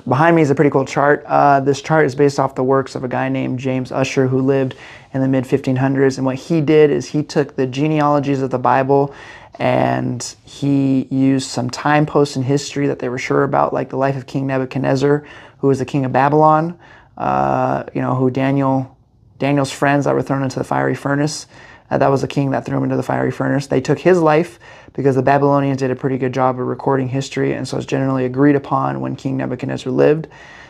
Behind me is a pretty cool chart. This chart is based off the works of a guy named James Ussher, who lived in the mid 1500s. And what he did is he took the genealogies of the Bible and he used some time posts in history that they were sure about, like the life of King Nebuchadnezzar, who was the king of Babylon, who Daniel's friends that were thrown into the fiery furnace. That was the king that threw him into the fiery furnace. They took his life because the Babylonians did a pretty good job of recording history, and so it's generally agreed upon when King Nebuchadnezzar lived.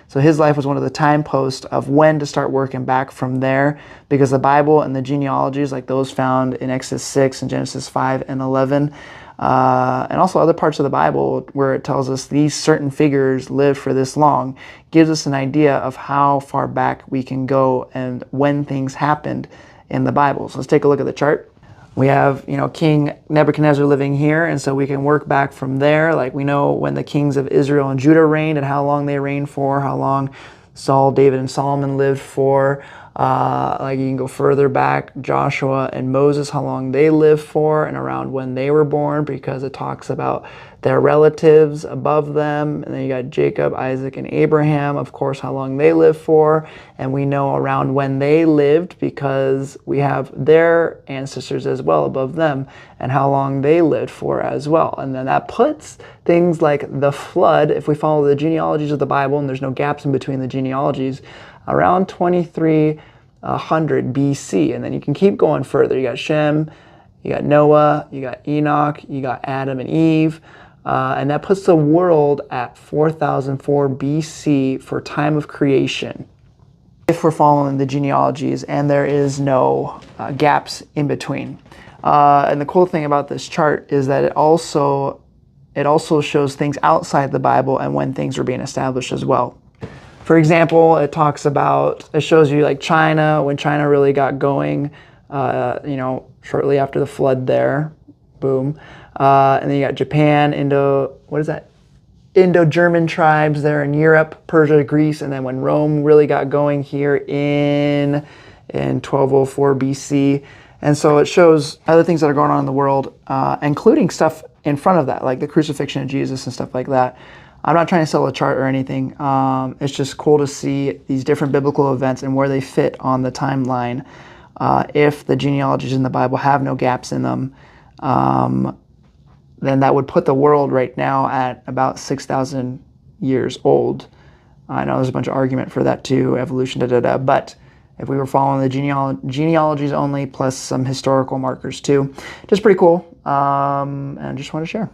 So his life was one of the time posts of when to start working back from there, because the Bible and the genealogies, like those found in Exodus 6 and Genesis 5 and 11, and also other parts of the Bible where it tells us these certain figures lived for this long, gives us an idea of how far back we can go and when things happened in the Bible. So let's take a look at the chart. We have, King Nebuchadnezzar living here, and so we can work back from there. Like we know when the kings of Israel and Judah reigned and how long they reigned for, how long Saul, David, and Solomon lived for. Like you can go further back, Joshua and Moses, how long they lived for and around when they were born, because it talks about their relatives above them. And then you got Jacob, Isaac, and Abraham, of course, how long they lived for. And we know around when they lived because we have their ancestors as well above them and how long they lived for as well. And then that puts things like the flood, if we follow the genealogies of the Bible, and there's no gaps in between the genealogies, around 2300 BC. And then you can keep going further. You got Shem, you got Noah, you got Enoch, you got Adam and Eve. And that puts the world at 4004 BC for time of creation, if we're following the genealogies and there is no gaps in between. And the cool thing about this chart is that it also shows things outside the Bible and when things were being established as well. For example, it shows you like China, when China really got going, shortly after the flood there, boom. And then you got Japan, Indo-German tribes there in Europe, Persia, Greece, and then when Rome really got going here in 1204 BC. And so it shows other things that are going on in the world, including stuff in front of that, like the crucifixion of Jesus and stuff like that. I'm not trying to sell a chart or anything. It's just cool to see these different biblical events and where they fit on the timeline. If the genealogies in the Bible have no gaps in them, then that would put the world right now at about 6,000 years old. I know there's a bunch of argument for that too, evolution, but if we were following the genealogies only plus some historical markers too, just pretty cool, and just want to share.